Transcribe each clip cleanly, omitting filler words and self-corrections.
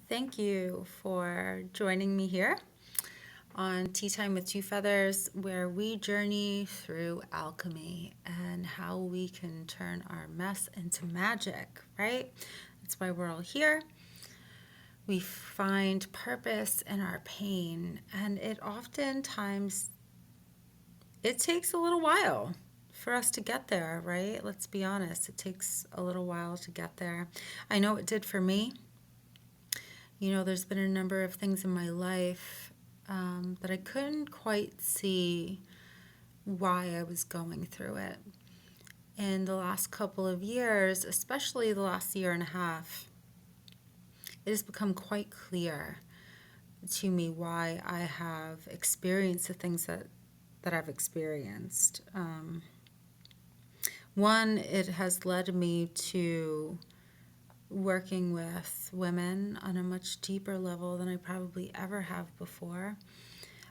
Thank you for joining me here on Tea Time with Two Feathers, where we journey through alchemy and how we can turn our mess into magic, right? That's why we're all here. We find purpose in our pain, and it oftentimes it takes a little while for us to get there, right? Let's be honest, it takes a little while to get there. I know it did for me. There's been a number of things in my life that I couldn't quite see why I was going through it. In the last couple of years, especially the last year and a half, it has become quite clear to me why I have experienced the things that I've experienced. One, it has led me to working with women on a much deeper level than I probably ever have before.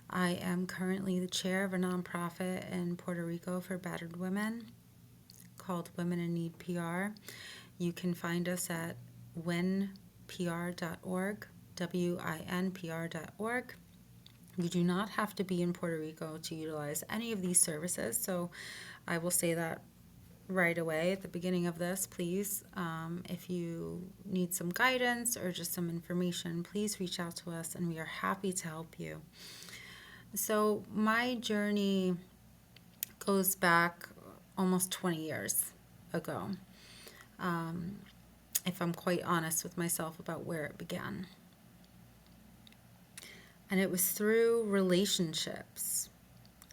I am currently the chair of a nonprofit in Puerto Rico for battered women called Women in Need PR. You can find us at winpr.org, winpr.org. You do not have to be in Puerto Rico to utilize any of these services, so I will say that right away at the beginning of this. Please, if you need some guidance or just some information, please reach out to us and we are happy to help you. So my journey goes back almost 20 years ago, if I'm quite honest with myself about where it began. And it was through relationships,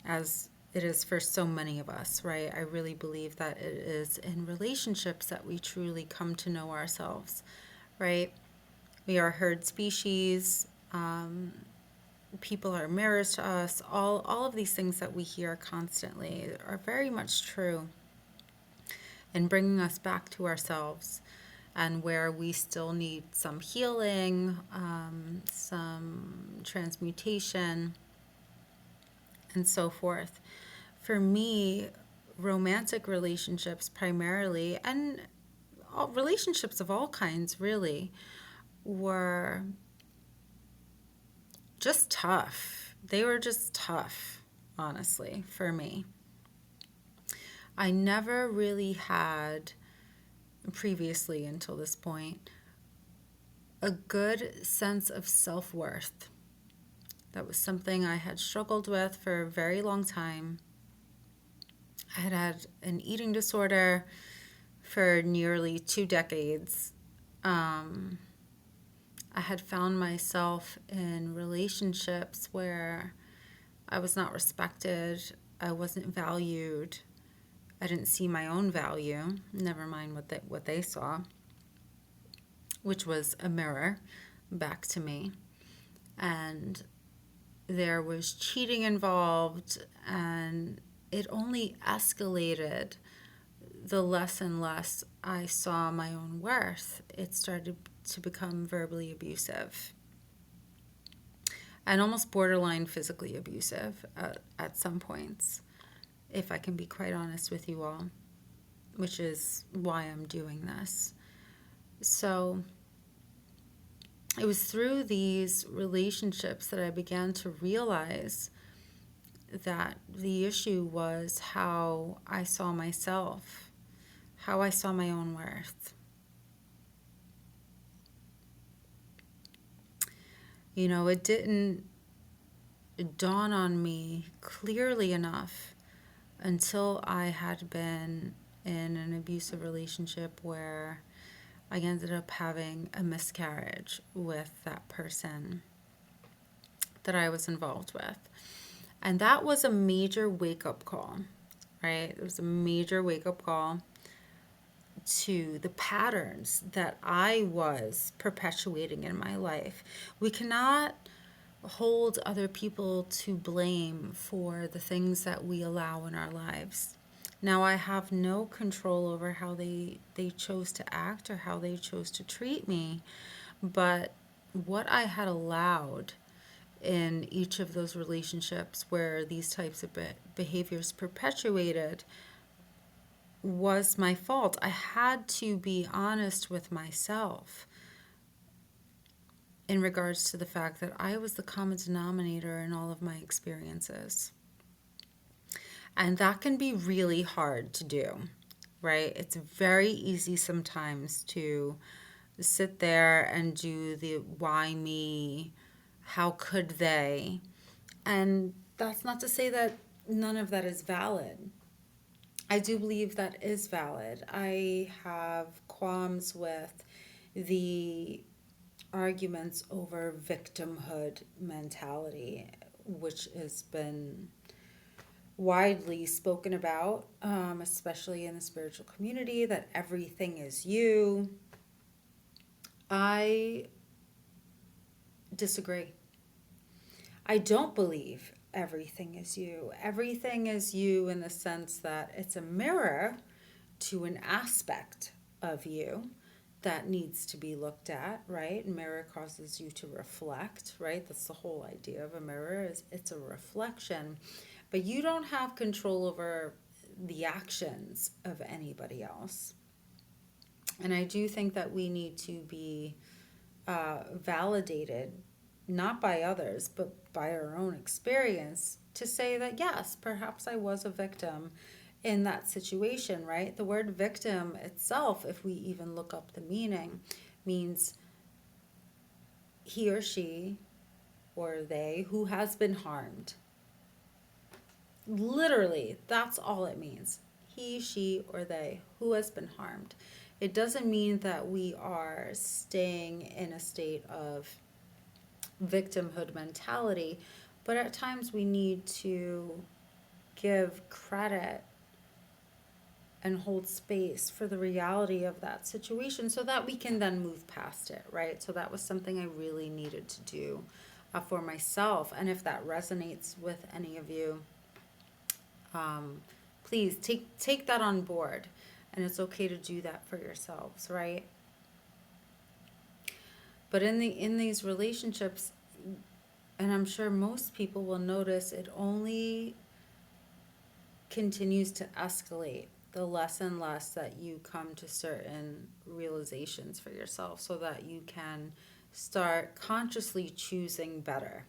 as it is for so many of us, right? I really believe that it is in relationships that we truly come to know ourselves, right? We are a herd species. People are mirrors to us. All of these things that we hear constantly are very much true in bringing us back to ourselves, and where we still need some healing, some transmutation, and so forth. For me, romantic relationships primarily, and relationships of all kinds really, were just tough. They were just tough, honestly, for me. I never really had, previously until this point, a good sense of self-worth. That was something I had struggled with for a very long time. I had had an eating disorder for nearly 2 decades. I had found myself in relationships where I was not respected, I wasn't valued, I didn't see my own value, never mind what they saw, which was a mirror back to me. And there was cheating involved, and it only escalated the less and less I saw my own worth. It started to become verbally abusive and almost borderline physically abusive at some points, if I can be quite honest with you all, which is why I'm doing this. So it was through these relationships that I began to realize that the issue was how I saw myself, how I saw my own worth. It didn't dawn on me clearly enough until I had been in an abusive relationship where I ended up having a miscarriage with that person that I was involved with. And that was a major wake-up call, right? It was a major wake-up call to the patterns that I was perpetuating in my life. We cannot hold other people to blame for the things that we allow in our lives. Now, I have no control over how they chose to act or how they chose to treat me, but what I had allowed in each of those relationships where these types of behaviors perpetuated was my fault. I had to be honest with myself. in regards to the fact that I was the common denominator in all of my experiences. And that can be really hard to do, right? It's very easy sometimes to sit there and do the why me, how could they? And that's not to say that none of that is valid. I do believe that is valid. I have qualms with the arguments over victimhood mentality, which has been widely spoken about, especially in the spiritual community, that everything is you. I disagree. I don't believe everything is you. Everything is you in the sense that it's a mirror to an aspect of you that needs to be looked at, right? Mirror causes you to reflect, right? That's the whole idea of a mirror, is it's a reflection. But you don't have control over the actions of anybody else. And I do think that we need to be validated, not by others, but by our own experience, to say that yes, perhaps I was a victim in that situation, right? The word victim itself, if we even look up the meaning, means he or she or they who has been harmed. Literally, that's all it means. He, she, or they who has been harmed. It doesn't mean that we are staying in a state of victimhood mentality, but at times we need to give credit and hold space for the reality of that situation so that we can then move past it, right? So that was something I really needed to do for myself. And if that resonates with any of you, please take that on board. And it's okay to do that for yourselves, right? But in these relationships, and I'm sure most people will notice, it only continues to escalate the less and less that you come to certain realizations for yourself so that you can start consciously choosing better.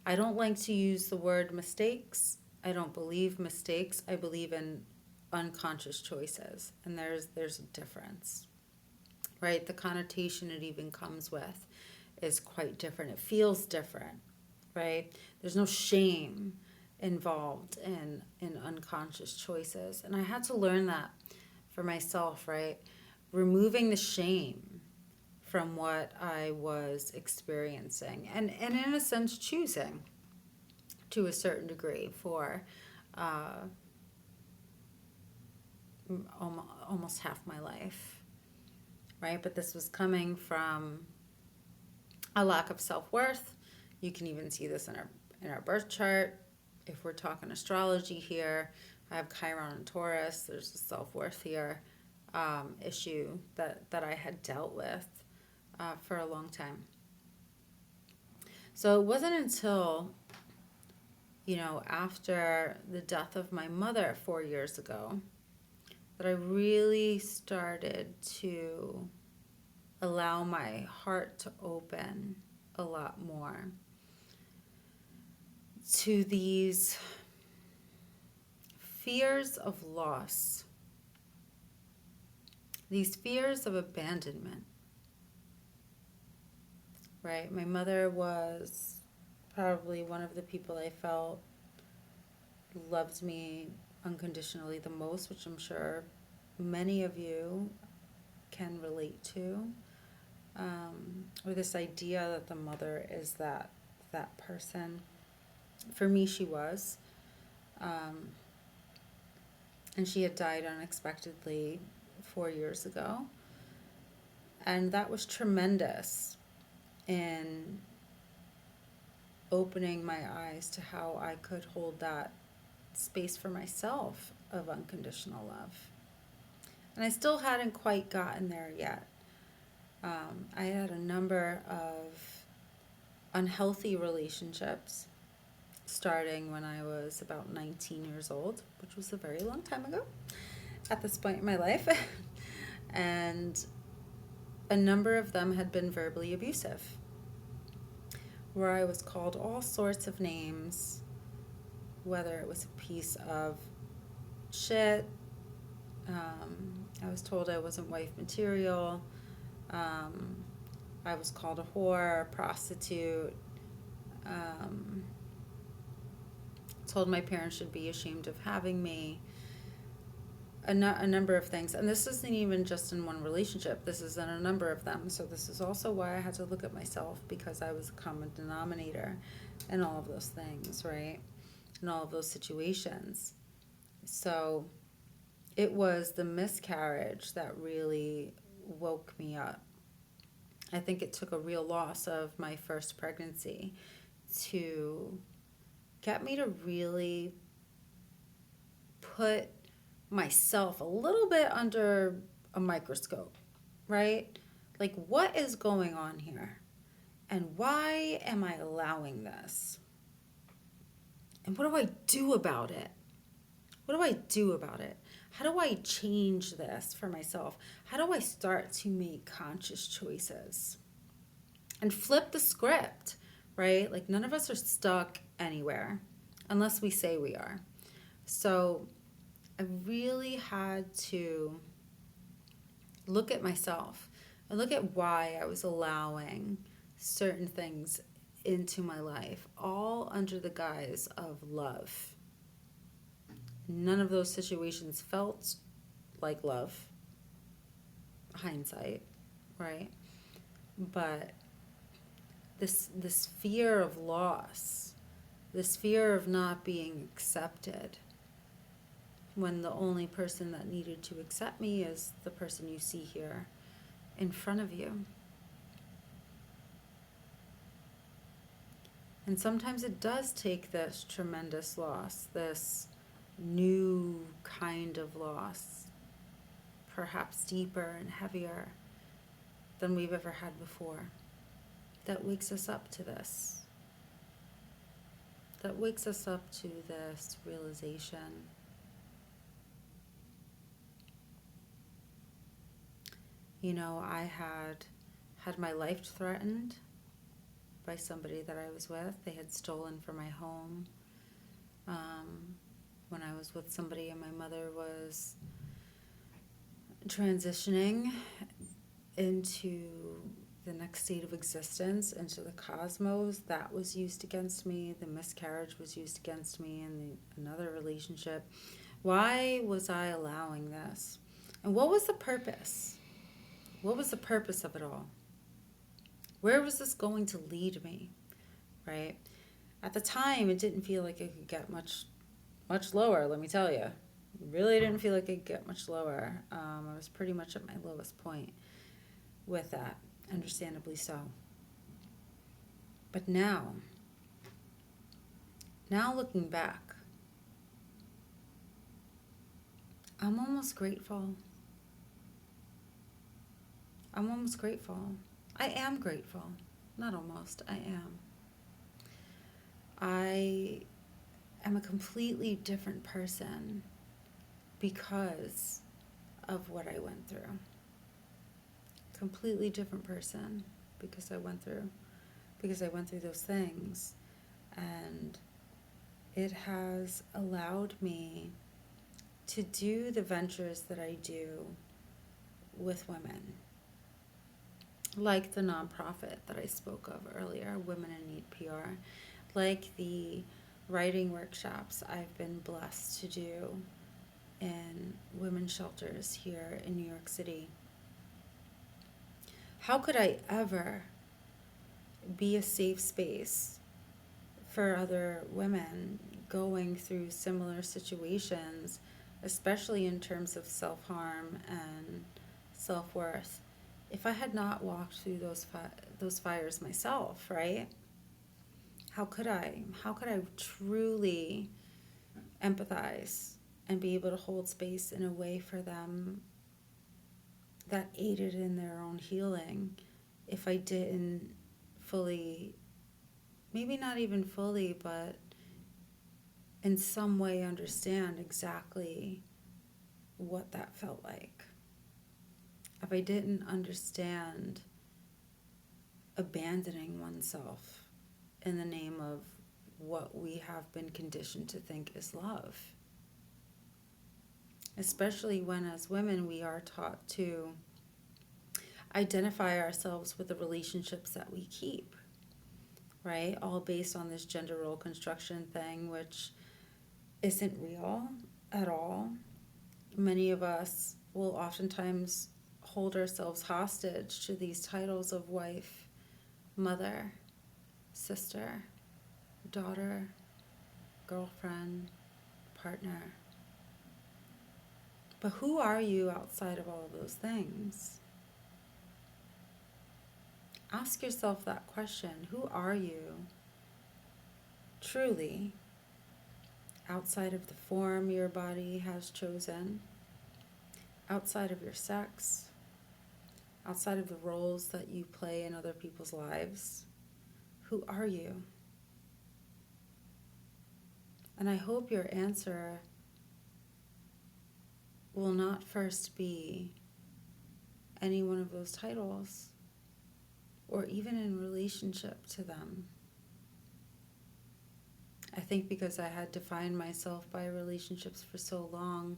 I don't like to use the word mistakes. I don't believe mistakes. I believe in unconscious choices. And there's a difference, right? The connotation it even comes with is quite different. It feels different, right? There's no shame involved in unconscious choices. And I had to learn that for myself, right? Removing the shame from what I was experiencing and in a sense choosing to a certain degree for uh, almost half my life, right? But this was coming from a lack of self-worth. You can even see this in our birth chart. If we're talking astrology here, I have Chiron and Taurus. There's a self-worth here issue that I had dealt with for a long time. So it wasn't until, after the death of my mother 4 years ago that I really started to allow my heart to open a lot more to these fears of loss, these fears of abandonment, right? My mother was probably one of the people I felt loved me unconditionally the most, which I'm sure many of you can relate to. Or this idea that the mother is that person. For me, she was. And she had died unexpectedly 4 years ago. And that was tremendous in opening my eyes to how I could hold that space for myself of unconditional love. And I still hadn't quite gotten there yet. I had a number of unhealthy relationships starting when I was about 19 years old, which was a very long time ago at this point in my life. And a number of them had been verbally abusive, where I was called all sorts of names, whether it was a piece of shit, I was told I wasn't wife material, um, I was called a whore, a prostitute, um, told my parents should be ashamed of having me, a number of things. And this isn't even just in one relationship, this is in a number of them. So this is also why I had to look at myself, because I was a common denominator in all of those things, right? In all of those situations. So it was the miscarriage that really woke me up. I think it took a real loss of my first pregnancy to get me to really put myself a little bit under a microscope, right? Like, what is going on here? And why am I allowing this? And what do I do about it? What do I do about it? How do I change this for myself? How do I start to make conscious choices and flip the script, right? Like, none of us are stuck anywhere unless we say we are. So I really had to look at myself and look at why I was allowing certain things into my life, all under the guise of love. None of those situations felt like love, hindsight, right? But this fear of loss, this fear of not being accepted, when the only person that needed to accept me is the person you see here in front of you. And sometimes it does take this tremendous loss, this new kind of loss, perhaps deeper and heavier than we've ever had before, that wakes us up to this, that wakes us up to this realization. You know, I had my life threatened by somebody that I was with. They had stolen from my home when I was with somebody, and my mother was transitioning into the next state of existence, into the cosmos. That was used against me. The miscarriage was used against me in another relationship. Why was I allowing this? And what was the purpose? What was the purpose of it all? Where was this going to lead me, right? At the time, it didn't feel like it could get much lower, let me tell you. It really didn't feel like it could get much lower. I was pretty much at my lowest point with that, understandably so. But now looking back, I'm almost grateful. I am grateful. Not almost, I am. I am a completely different person because of what I went through. Completely different person because I went through those things. And it has allowed me to do the ventures that I do with women, like the nonprofit that I spoke of earlier, Women in Need PR, like the writing workshops I've been blessed to do in women's shelters here in New York City. How could I ever be a safe space for other women going through similar situations, especially in terms of self-harm and self-worth, if I had not walked through those fires myself, right? How could I truly empathize and be able to hold space in a way for them that aided in their own healing if I didn't fully, maybe not even fully, but in some way understand exactly what that felt like? if I didn't understand abandoning oneself in the name of what we have been conditioned to think is love. Especially when, as women, we are taught to identify ourselves with the relationships that we keep, right? All based on this gender role construction thing, which isn't real at all. Many of us will oftentimes hold ourselves hostage to these titles of wife, mother, sister, daughter, girlfriend, partner. But who are you outside of all of those things? Ask yourself that question. Who are you truly outside of the form your body has chosen, outside of your sex, outside of the roles that you play in other people's lives? Who are you? And I hope your answer will not first be any one of those titles, or even in relationship to them. I think because I had defined myself by relationships for so long,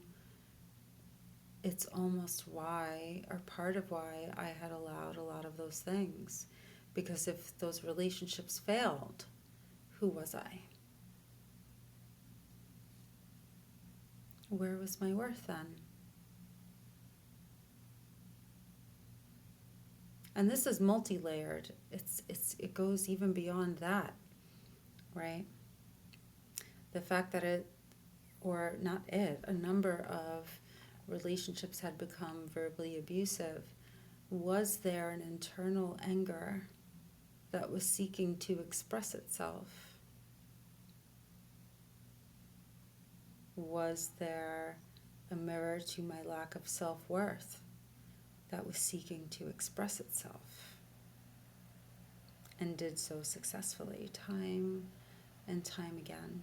it's almost why, or part of why, I had allowed a lot of those things. Because if those relationships failed, who was I? Where was my worth then? And this is multi-layered. It goes even beyond that, right? The fact that a number of relationships had become verbally abusive. Was there an internal anger that was seeking to express itself? Was there a mirror to my lack of self-worth that was seeking to express itself? And did so successfully, time and time again.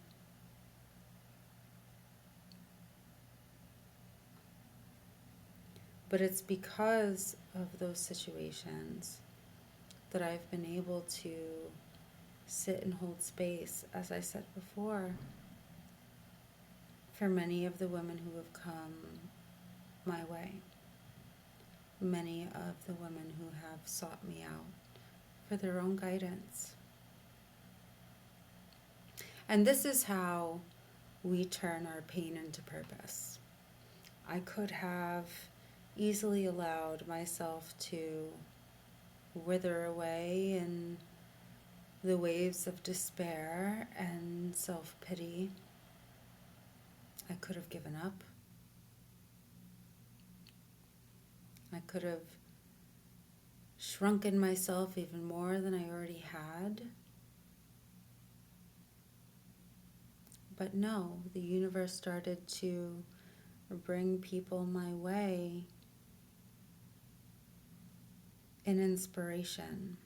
But it's because of those situations that I've been able to sit and hold space, as I said before, for many of the women who have come my way, many of the women who have sought me out for their own guidance. And this is how we turn our pain into purpose. I could have easily allowed myself to wither away in the waves of despair and self-pity. I could have given up. I could have shrunken myself even more than I already had. But no, the universe started to bring people my way in inspiration.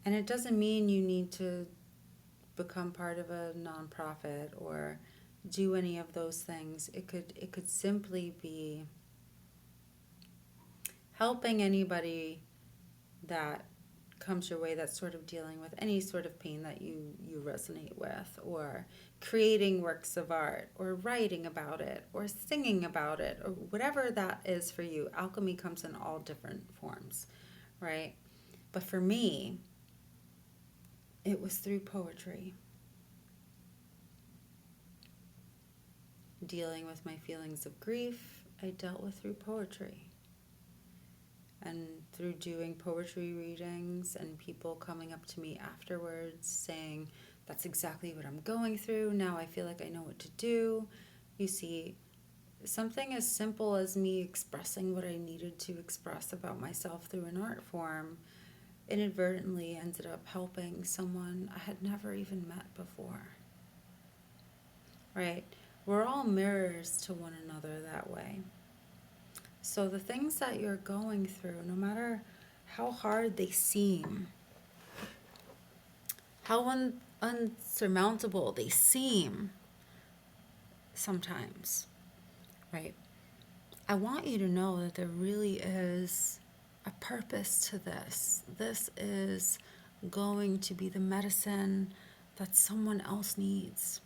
And it doesn't mean you need to become part of a nonprofit or do any of those things. It could simply be helping anybody that comes your way that's sort of dealing with any sort of pain that you resonate with, or creating works of art, or writing about it, or singing about it, or whatever that is for you. Alchemy comes in all different forms, right? But for me, it was through poetry. Dealing with my feelings of grief, I dealt with through poetry. And through doing poetry readings and people coming up to me afterwards saying, that's exactly what I'm going through. Now I feel like I know what to do. You see, something as simple as me expressing what I needed to express about myself through an art form inadvertently ended up helping someone I had never even met before. Right? We're all mirrors to one another that way. So the things that you're going through, no matter how hard they seem, how unsurmountable they seem sometimes, right? I want you to know that there really is a purpose to this. This is going to be the medicine that someone else needs,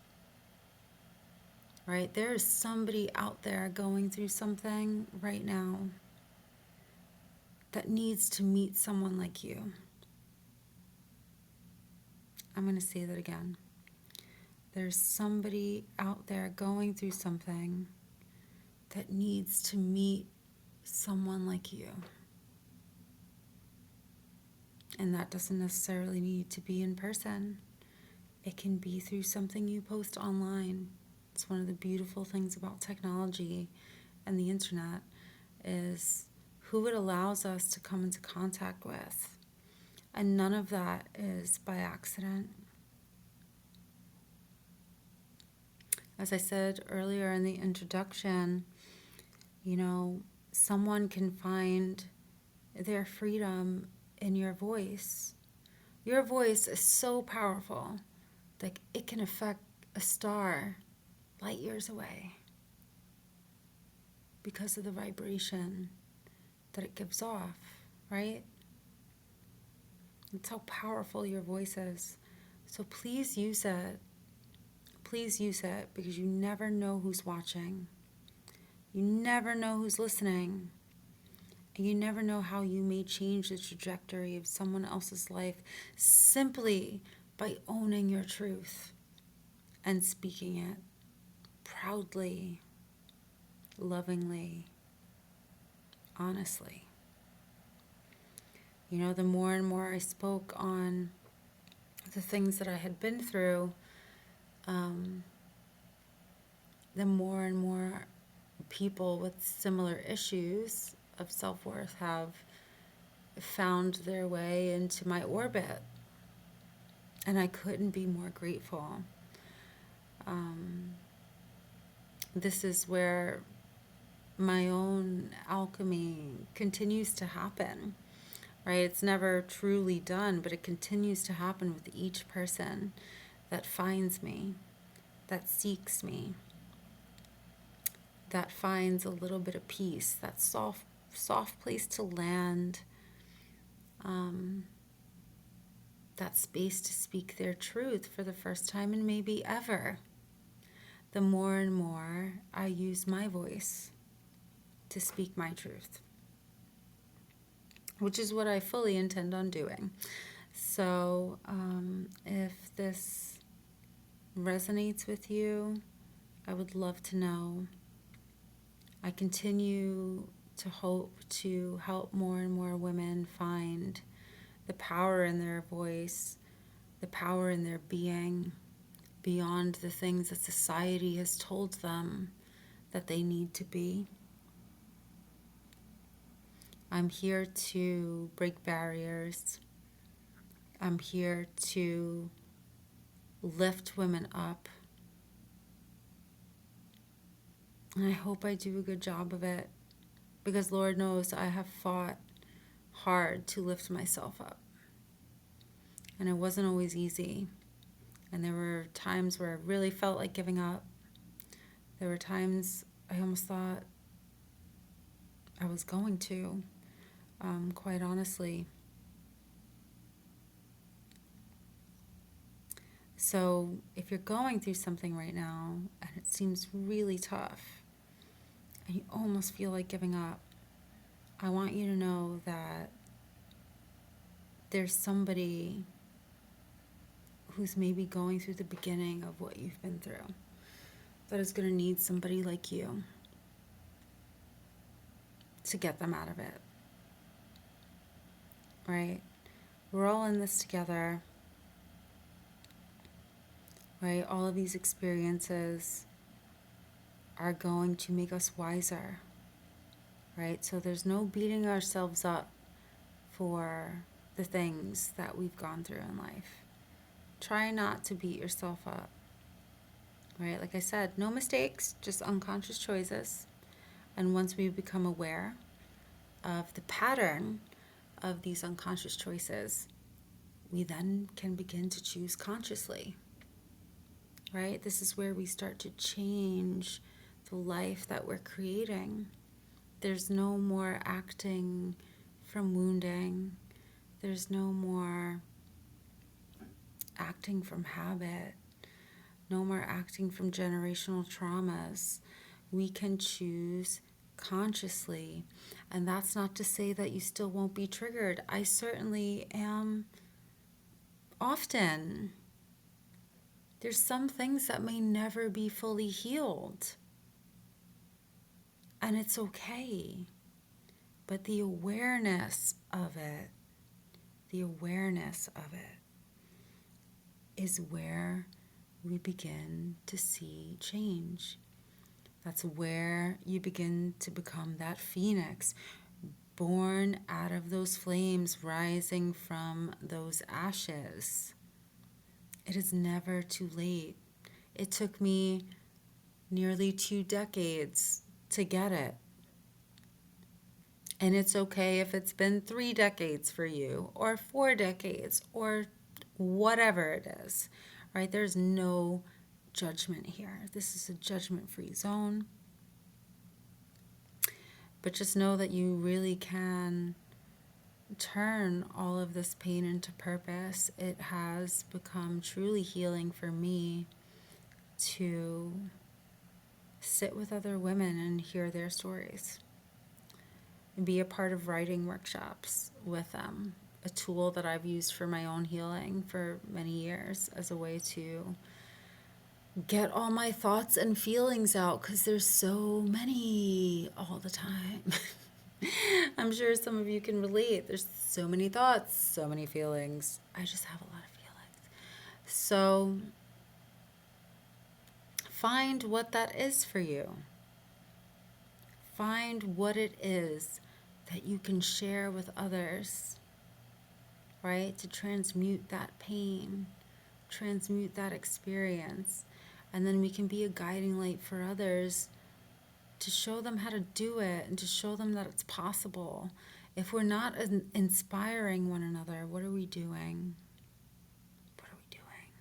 right? There is somebody out there going through something right now that needs to meet someone like you. I'm going to say that again. There's somebody out there going through something that needs to meet someone like you. And that doesn't necessarily need to be in person. It can be through something you post online. It's one of the beautiful things about technology and the internet is who it allows us to come into contact with. And none of that is by accident. As I said earlier in the introduction, someone can find their freedom in your voice. Your voice is so powerful that it can affect a star light years away because of the vibration that it gives off, right? That's how powerful your voice is. So please use it. Please use it because you never know who's watching. You never know who's listening. And you never know how you may change the trajectory of someone else's life simply by owning your truth and speaking it proudly, lovingly, honestly. The more and more I spoke on the things that I had been through, the more and more people with similar issues of self-worth have found their way into my orbit. And I couldn't be more grateful. This is where my own alchemy continues to happen, right? It's never truly done, but it continues to happen with each person that finds me, that seeks me, that finds a little bit of peace, that soft place to land, that space to speak their truth for the first time and maybe ever. The more and more I use my voice to speak my truth, which is what I fully intend on doing. So if this resonates with you, I would love to know. I continue to hope to help more and more women find the power in their voice, the power in their being, beyond the things that society has told them that they need to be. I'm here to break barriers. I'm here to lift women up. And I hope I do a good job of it because Lord knows I have fought hard to lift myself up. And it wasn't always easy. And there were times where I really felt like giving up. There were times I almost thought I was going to, quite honestly. So if you're going through something right now and it seems really tough and you almost feel like giving up, I want you to know that there's somebody who's maybe going through the beginning of what you've been through that is going to need somebody like you to get them out of it, right? We're all in this together, right? All of these experiences are going to make us wiser, right? So there's no beating ourselves up for the things that we've gone through in life. Try not to beat yourself up, right? Like I said, no mistakes, just unconscious choices. And once we become aware of the pattern of these unconscious choices, we then can begin to choose consciously, right? This is where we start to change the life that we're creating. There's no more acting from wounding. There's no more acting from habit. No more acting from generational traumas. We can choose consciously. And that's not to say that you still won't be triggered. I certainly am often. There's some things that may never be fully healed. And it's okay. But the awareness of it is where we begin to see change. That's where you begin to become that phoenix, born out of those flames, rising from those ashes. It is never too late. It took me nearly 2 decades to get it. And it's okay if it's been 3 decades for you, or 4 decades, or whatever it is, right? There's no judgment here. This is a judgment-free zone. But just know that you really can turn all of this pain into purpose. It has become truly healing for me to sit with other women and hear their stories and be a part of writing workshops with them, a tool that I've used for my own healing for many years as a way to get all my thoughts and feelings out, because there's so many all the time. I'm sure some of you can relate. There's so many thoughts, so many feelings. I just have a lot of feelings. So find what that is for you. Find what it is that you can share with others, right? To transmute that pain, transmute that experience. And then we can be a guiding light for others to show them how to do it and to show them that it's possible. If we're not inspiring one another, what are we doing? What are we doing?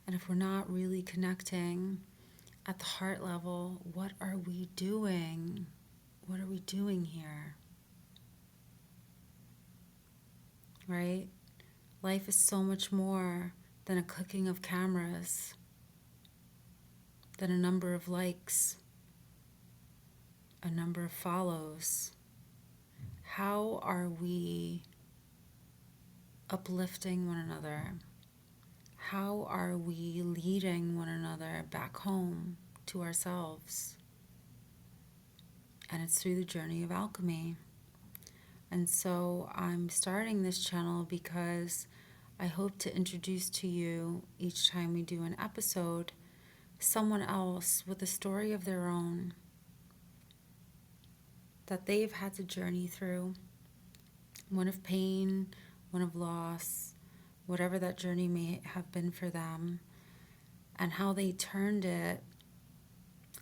And if we're not really connecting at the heart level, what are we doing? What are we doing here? Right? Life is so much more than a clicking of cameras, than a number of likes, a number of follows. How are we uplifting one another? How are we leading one another back home to ourselves? And it's through the journey of alchemy. And so I'm starting this channel because I hope to introduce to you, each time we do an episode, someone else with a story of their own that they've had to journey through. One of pain, one of loss, whatever that journey may have been for them, and how they turned it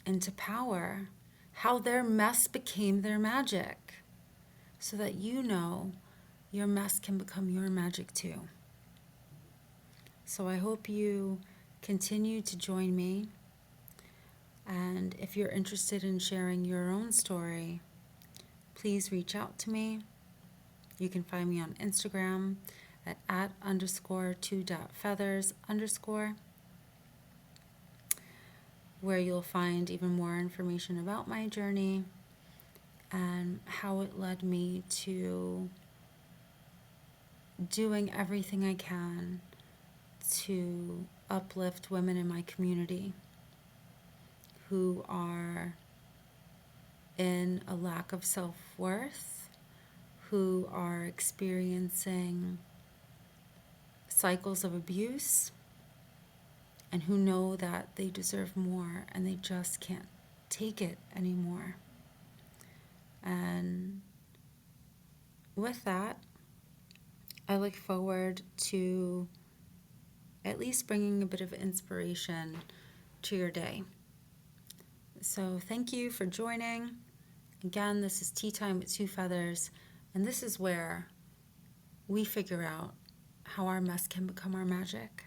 into power, how their mess became their magic, so that you know your mess can become your magic too. So I hope you continue to join me. And if you're interested in sharing your own story, please reach out to me. You can find me on Instagram at @_2.feathers_, where you'll find even more information about my journey and how it led me to doing everything I can to uplift women in my community who are in a lack of self-worth, who are experiencing cycles of abuse, and who know that they deserve more and they just can't take it anymore. And with that, I look forward to at least bringing a bit of inspiration to your day. So thank you for joining. Again, this is Tea Time with 2 Feathers, and this is where we figure out how our mess can become our magic.